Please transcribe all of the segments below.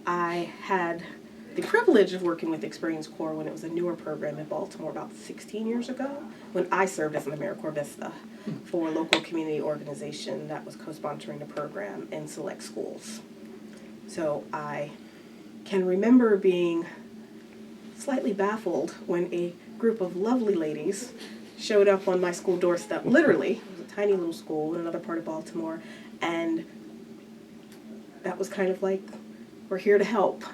I had the privilege of working with Experience Corps when it was a newer program in Baltimore about 16 years ago, when I served as an AmeriCorps Vista for a local community organization that was co-sponsoring the program in select schools. So I can remember being slightly baffled when a group of lovely ladies showed up on my school doorstep, literally. It was a tiny little school in another part of Baltimore, and that was kind of like, we're here to help.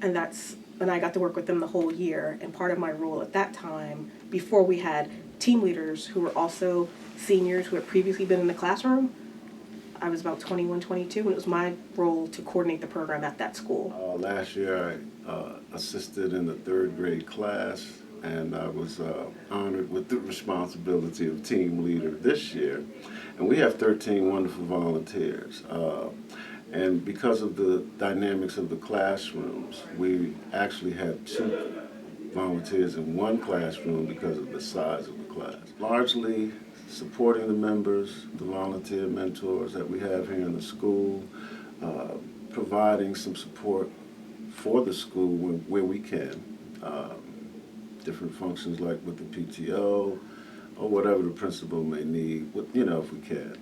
And that's when I got to work with them the whole year. And part of my role at that time, before we had team leaders who were also seniors who had previously been in the classroom, I was about 21, 22, and it was my role to coordinate the program at that school. Last year I assisted in the 3rd grade class, and I was honored with the responsibility of team leader this year. And we have 13 wonderful volunteers. And because of the dynamics of the classrooms, we actually had 2 volunteers in one classroom because of the size of the class. Largely supporting the members, the volunteer mentors that we have here in the school, providing some support for the school where we can. Different functions like with the PTO or whatever the principal may need, if we can.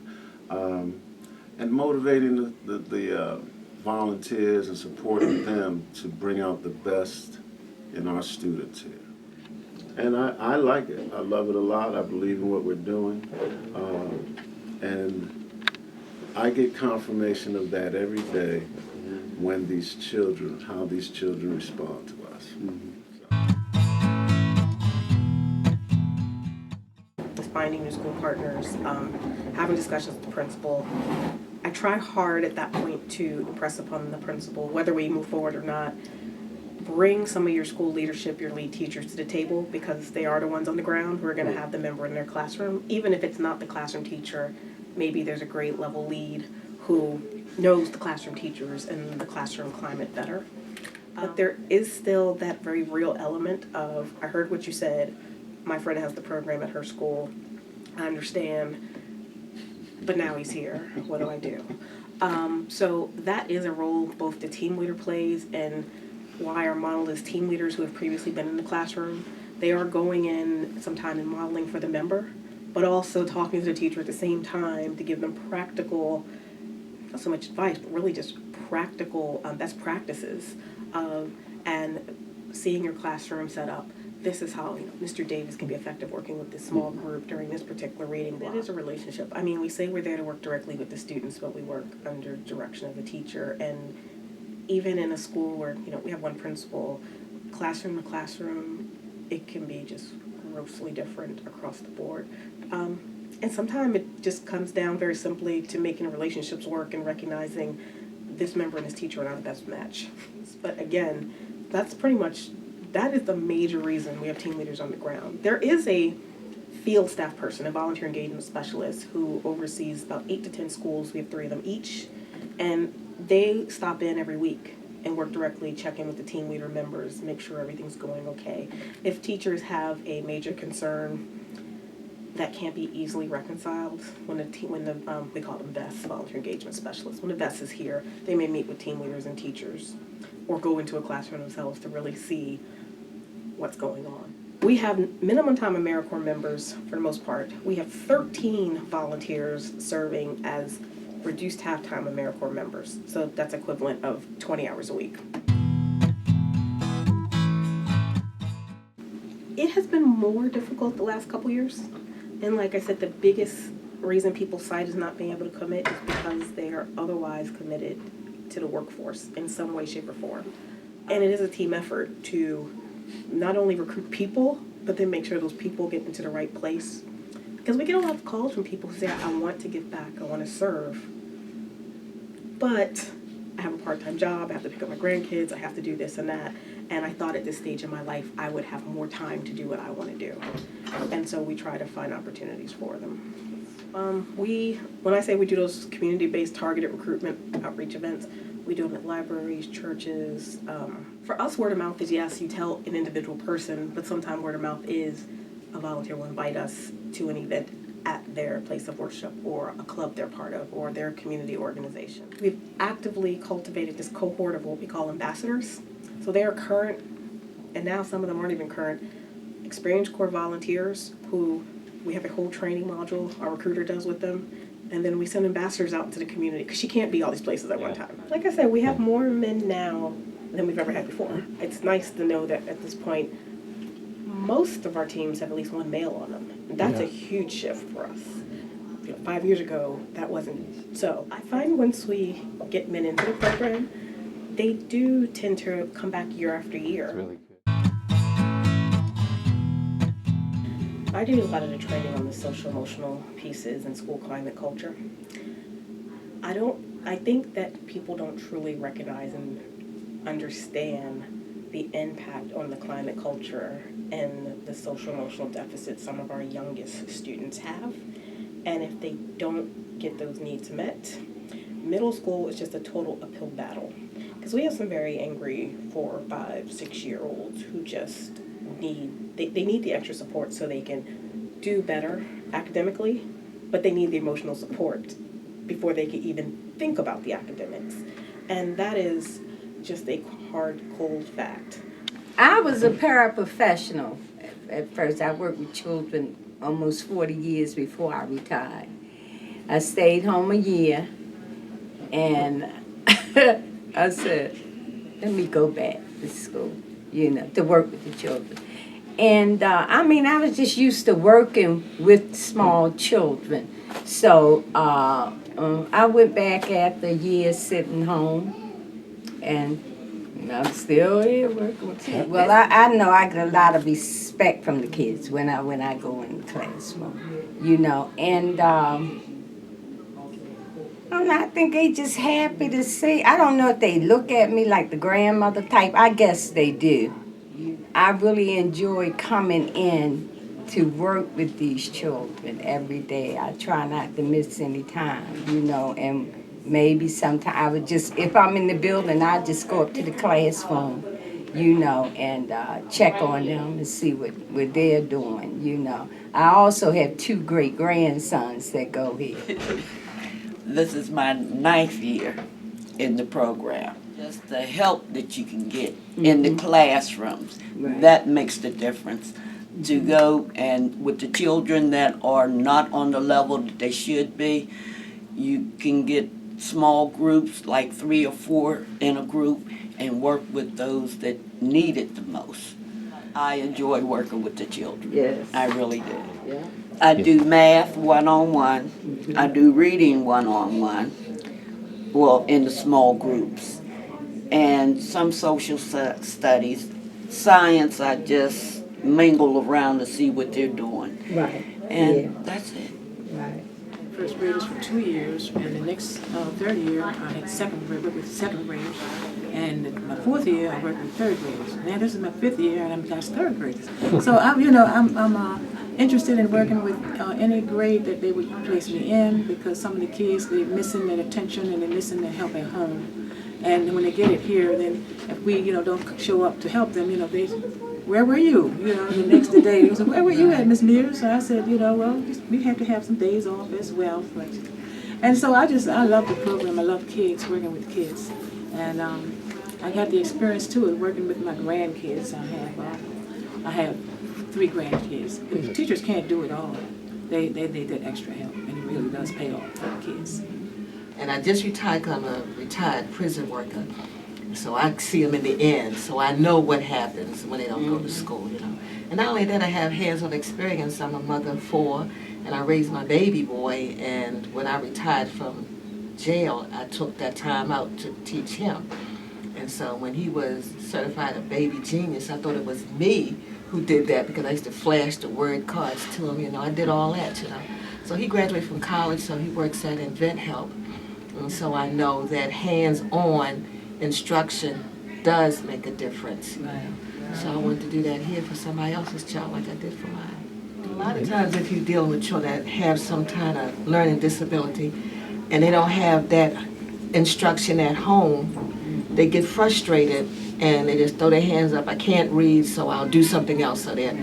And motivating the volunteers and supporting them to bring out the best in our students here. And I like it. I love it a lot. I believe in what we're doing. And I get confirmation of that every day when how these children respond to us. Just finding new school partners, having discussions with the principal. I try hard at that point to impress upon the principal, whether we move forward or not, bring some of your school leadership, your lead teachers to the table, because they are the ones on the ground who are going to have the member in their classroom. Even if it's not the classroom teacher, maybe there's a grade level lead who knows the classroom teachers and the classroom climate better. But there is still that very real element of, I heard what you said, my friend has the program at her school, I understand, but now he's here, what do I do? So that is a role both the team leader plays, and why our model is team leaders who have previously been in the classroom. They are going in sometime and modeling for the member, but also talking to the teacher at the same time to give them practical, not so much advice, but really just practical best practices and seeing your classroom set up. This is how Mr. Davis can be effective working with this small group during this particular reading block. It is a relationship. I mean, we say we're there to work directly with the students, but we work under direction of the teacher. And even in a school where we have one principal, classroom to classroom, it can be just grossly different across the board. And sometimes it just comes down very simply to making relationships work and recognizing this member and this teacher are not the best match. But again, that is the major reason we have team leaders on the ground. There is a field staff person, a volunteer engagement specialist, who oversees about 8 to 10 schools. We have 3 of them each. And they stop in every week and work directly, check in with the team leader members, make sure everything's going okay. If teachers have a major concern that can't be easily reconciled, when we call them VES, volunteer engagement specialists, when the VES is here, they may meet with team leaders and teachers or go into a classroom themselves to really see what's going on. We have minimum time AmeriCorps members for the most part. We have 13 volunteers serving as reduced half-time AmeriCorps members. So that's equivalent of 20 hours a week. It has been more difficult the last couple years. And like I said, the biggest reason people cite as not being able to commit is because they are otherwise committed to the workforce in some way, shape, or form. And it is a team effort to not only recruit people, but then make sure those people get into the right place. Because we get a lot of calls from people who say, I want to give back, I want to serve, but I have a part-time job, I have to pick up my grandkids, I have to do this and that, and I thought at this stage in my life I would have more time to do what I want to do. And so we try to find opportunities for them. When I say we do those community-based targeted recruitment outreach events, we do them at libraries, churches. For us, word of mouth is, yes, you tell an individual person, but sometimes word of mouth is a volunteer will invite us to an event at their place of worship or a club they're part of or their community organization. We've actively cultivated this cohort of what we call ambassadors. So they are current, and now some of them aren't even current, experienced Corps volunteers who we have a whole training module our recruiter does with them, and then we send ambassadors out into the community because she can't be all these places at one time. Like I said, we have more men now than we've ever had before. It's nice to know that at this point, most of our teams have at least one male on them. And that's a huge shift for us. 5 years ago, that wasn't so. I find once we get men into the program, they do tend to come back year after year. That's really good. I do a lot of the training on the social emotional pieces and school climate culture. I think that people don't truly recognize and understand the impact on the climate culture and the social emotional deficits some of our youngest students have. And if they don't get those needs met, middle school is just a total uphill battle. Because we have some very angry 4, 5, 6-year-olds who just need, they need the extra support so they can do better academically, but they need the emotional support before they can even think about the academics. And that is just a hard, cold fact. I was a paraprofessional at first. I worked with children almost 40 years before I retired. I stayed home a year, and I said, let me go back to school, to work with the children. And I was just used to working with small children. So I went back after a year sitting home, and I'm still here working with kids. Well, I know I get a lot of respect from the kids when I go in the classroom, and I think they just happy to see. I don't know if they look at me like the grandmother type. I guess they do. I really enjoy coming in to work with these children every day. I try not to miss any time, and maybe sometime I would just, if I'm in the building, I just go up to the classroom, and check on them and see what they're doing, I also have 2 great grandsons that go here. This is my 9th year in the program. Just the help that you can get in the classrooms, that makes the difference. To go and with the children that are not on the level that they should be, you can get small groups, like 3 or 4 in a group, and work with those that need it the most. I enjoy working with the children. Yes. I really do. Yeah. I do math one-on-one. I do reading one-on-one, well, in the small groups. And some social studies. Science, I just mingle around to see what they're doing. Right. And that's it. Right. First graders for 2 years, and the next 3rd year I had worked with 2nd graders, and my 4th year I worked with 3rd graders. Now this is my 5th year, and I'm that's 3rd graders. So I'm interested in working with any grade that they would place me in, because some of the kids, they're missing their attention and they're missing their help at home. And when they get it here, then if we don't show up to help them, they, where were you? The next day, they said, where were you at, Miss Mears? So I said, well, we have to have some days off as well. And so I love the program. I love kids, working with kids. And I got the experience, too, of working with my grandkids. I have 3 grandkids. The teachers can't do it all. They need that extra help, and it really does pay off for the kids. And I just retired because I'm a retired prison worker. So I see them in the end, so I know what happens when they don't go to school, And not only that, I have hands-on experience. I'm a mother of 4, and I raised my baby boy, and when I retired from jail, I took that time out to teach him. And so when he was certified a baby genius, I thought it was me who did that, because I used to flash the word cards to him, I did all that, So he graduated from college, so he works at Invent Help. And so I know that hands-on instruction does make a difference. Right. So I wanted to do that here for somebody else's child like I did for mine. A lot of times if you're dealing with children that have some kind of learning disability and they don't have that instruction at home, they get frustrated and they just throw their hands up. I can't read, so I'll do something else. So they're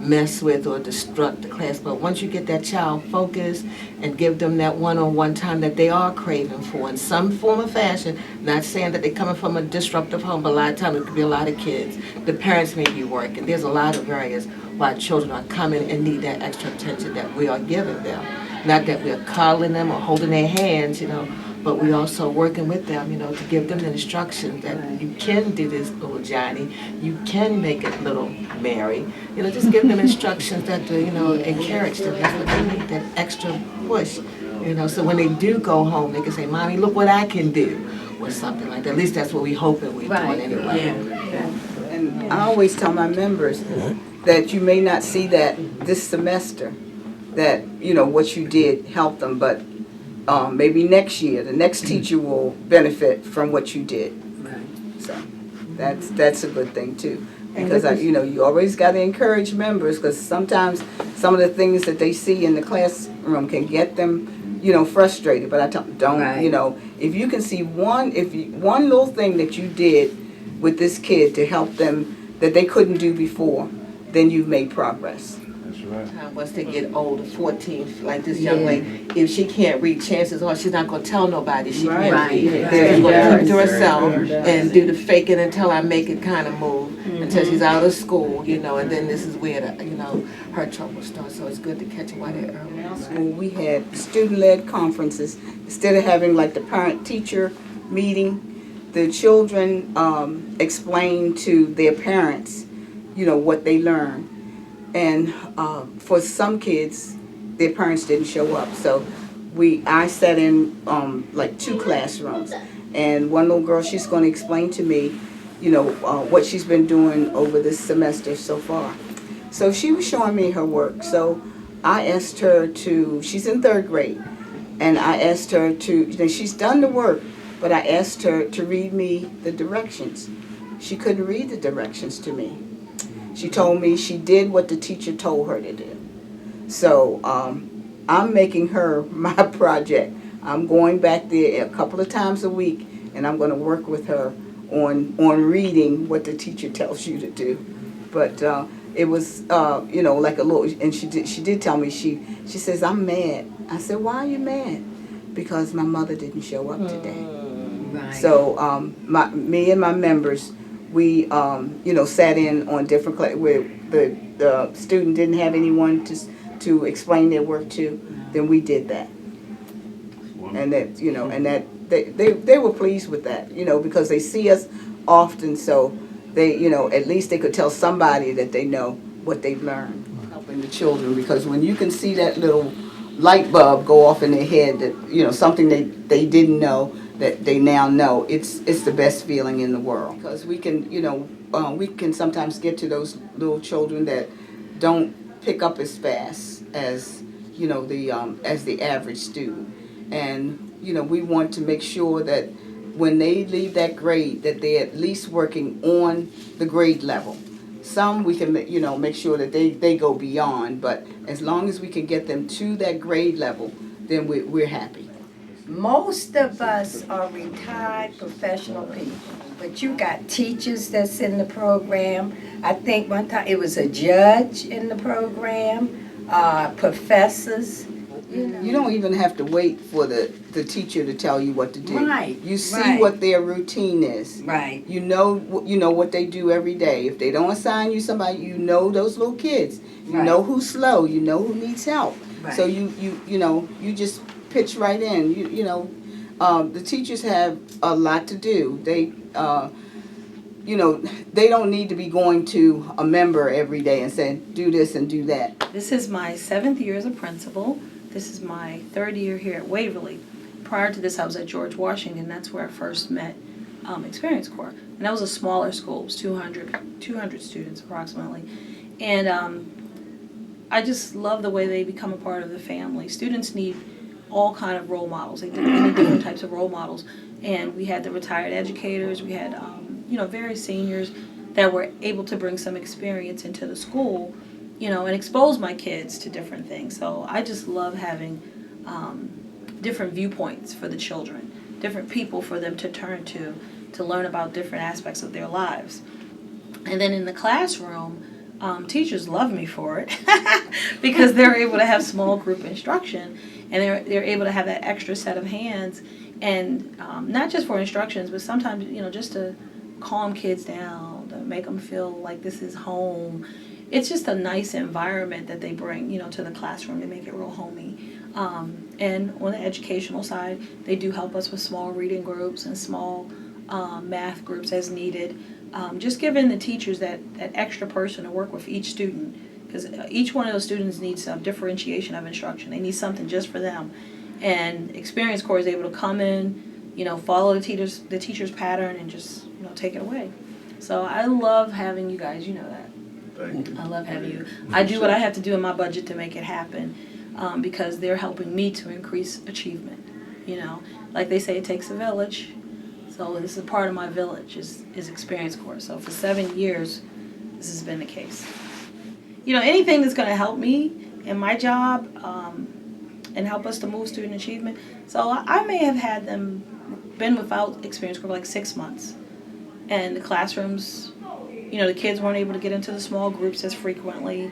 mess with or disrupt the class. But once you get that child focused and give them that one-on-one time that they are craving for in some form or fashion, not saying that they're coming from a disruptive home, but a lot of times it could be a lot of kids. The parents may be working. There's a lot of areas why children are coming and need that extra attention that we are giving them. Not that we are coddling them or holding their hands, but we also working with them, to give them the instructions that you can do this, little Johnny, you can make it, little Mary. Just give them instructions that, encourage them. That's what they need, that extra push. So when they do go home, they can say, Mommy, look what I can do, or something like that. At least that's what we hoping we're doing anyway. And I always tell my members that you may not see that this semester, that, what you did helped them, but maybe next year, the next teacher will benefit from what you did. So that's a good thing too. Because, you always got to encourage members, because sometimes some of the things that they see in the classroom can get them, frustrated. But I tell them, don't, if you can see one little thing that you did with this kid to help them that they couldn't do before, then you've made progress. That's right. Once they get older, 14, like this young lady, if she can't read, chances are she's not going to tell nobody she can't read. She's going to keep to herself and do the fake it until I make it kind of move, until she's out of school, and then this is where, her trouble starts. So it's good to catch her while they're early. In school, we had student-led conferences. Instead of having like the parent-teacher meeting, the children explained to their parents, what they learned. And for some kids, their parents didn't show up. So I sat in like 2 classrooms. And one little girl, she's going to explain to me, what she's been doing over this semester so far. So she was showing me her work. So I asked her she's in 3rd grade. And I asked her she's done the work, but I asked her to read me the directions. She couldn't read the directions to me. She told me she did what the teacher told her to do. So I'm making her my project. I'm going back there a couple of times a week, and I'm going to work with her on reading what the teacher tells you to do. But it was, like a little, and she did tell me, she says, I'm mad. I said, why are you mad? Because my mother didn't show up today. Right. So me and my members, we, sat in on different classes where the student didn't have anyone to explain their work to. Then we did that, and that, and that they were pleased with that, because they see us often, so they, at least they could tell somebody that they know what they've learned. Helping the children, because when you can see that little light bulb go off in their head that, something they didn't know, that they now know, it's the best feeling in the world. Because we can, we can sometimes get to those little children that don't pick up as fast as, as the average student. And, we want to make sure that when they leave that grade, that they're at least working on the grade level. Some we can, make sure that they go beyond, but as long as we can get them to that grade level, then we're happy. Most of us are retired professional people, but you got teachers that's in the program. I think one time it was a judge in the program, professors. You don't even have to wait for the teacher to tell you what to do. Right. You see right. what their routine is. Right. You know what they do every day. If they don't assign you somebody, you know those little kids. You Right. know who's slow. You know who needs help. Right. So you just pitch right in. The teachers have a lot to do. They they don't need to be going to a member every day and saying, do this and do that. This is my 7th year as a principal. This is my 3rd year here at Waverly. Prior to this, I was at George Washington. That's where I first met AmeriCorps. And that was a smaller school. It was 200 students approximately. And I just love the way they become a part of the family. Students need all kind of role models. They need different types of role models. And we had the retired educators. We had, various seniors that were able to bring some experience into the school, and expose my kids to different things. So I just love having different viewpoints for the children, different people for them to turn to learn about different aspects of their lives. And then in the classroom, Teachers love me for it because they're able to have small group instruction, and they're able to have that extra set of hands, and not just for instructions, but sometimes, just to calm kids down, to make them feel like this is home. It's just a nice environment that they bring, to the classroom. They make it real homey. And on the educational side, they do help us with small reading groups and small math groups as needed. Just giving the teachers that extra person to work with each student, because each one of those students needs some differentiation of instruction. They need something just for them. And Experience Corps is able to come in, follow the teacher's pattern and just, take it away. So I love having you guys, you know that. Thank you. I love having you. I do what I have to do in my budget to make it happen, because they're helping me to increase achievement. Like they say, it takes a village. So this is a part of my village is Experience Corps. So for 7 years, this has been the case. Anything that's going to help me in my job and help us to move student achievement. So I may have had them been without Experience Corps for like 6 months. And the classrooms, the kids weren't able to get into the small groups as frequently.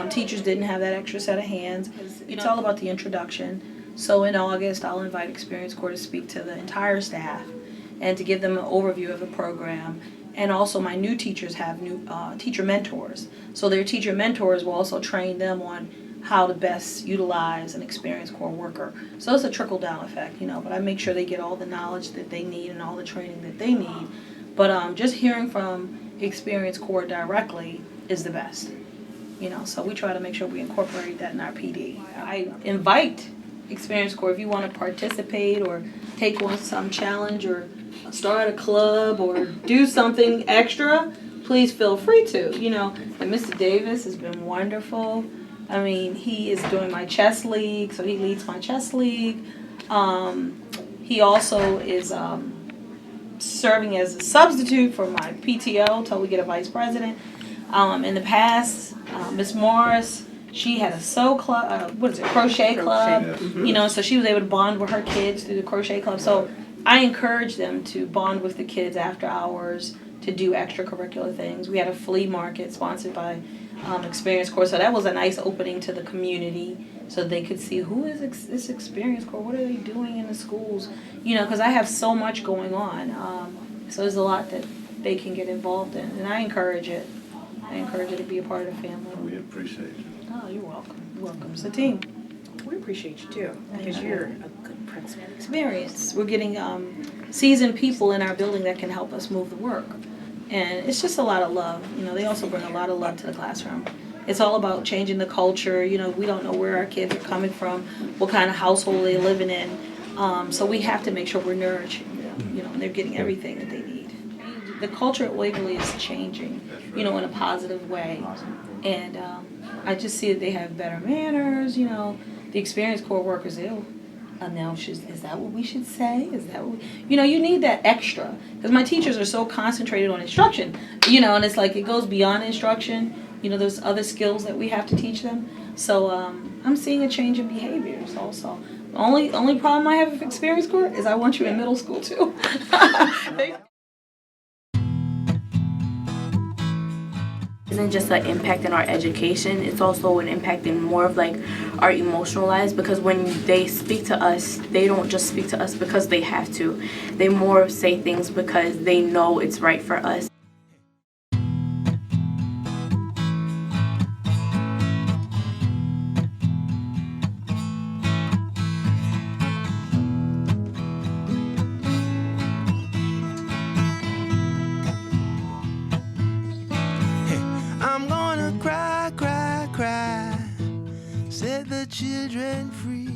Teachers didn't have that extra set of hands. It's all about the introduction. So in August, I'll invite Experience Corps to speak to the entire staff and to give them an overview of the program. And also my new teachers have new teacher mentors. So their teacher mentors will also train them on how to best utilize an Experience Corps worker. So it's a trickle-down effect, but I make sure they get all the knowledge that they need and all the training that they need. But just hearing from Experience Corps directly is the best. So we try to make sure we incorporate that in our PD. I invite Experience Corps, if you want to participate or take on some challenge or start a club or do something extra, please feel free to. And Mr. Davis has been wonderful. I mean, he is doing my chess league, so he leads my chess league. He also is serving as a substitute for my PTO until we get a vice president. In the past, Miss Morris, she had a sew club, crochet club, so she was able to bond with her kids through the crochet club. So I encourage them to bond with the kids after hours, to do extracurricular things. We had a flea market sponsored by Experience Corps, so that was a nice opening to the community, so they could see who is this Experience Corps, what are they doing in the schools, because I have so much going on, so there's a lot that they can get involved in, and I encourage it. I encourage it to be a part of the family. We appreciate you. Oh, you're welcome. You're welcome. It's a team. We appreciate you too, because you're a good principal. Experience. We're getting seasoned people in our building that can help us move the work. And it's just a lot of love. They also bring a lot of love to the classroom. It's all about changing the culture. We don't know where our kids are coming from, what kind of household they're living in. So we have to make sure we're nourishing them, and they're getting everything that they need. The culture at Waverly is changing, in a positive way. And I just see that they have better manners, The Experience Corps workers, they'll announce, is that what we should say? Is that what you need that extra. Because my teachers are so concentrated on instruction, and it's like it goes beyond instruction. There's other skills that we have to teach them. So I'm seeing a change in behaviors also. The only problem I have with Experience Corps is I want you in middle school too. Isn't just an impact in our education, it's also an impact in more of like our emotional lives, because when they speak to us, they don't just speak to us because they have to. They more say things because they know it's right for us. I'm gonna cry, cry, cry, set the children free.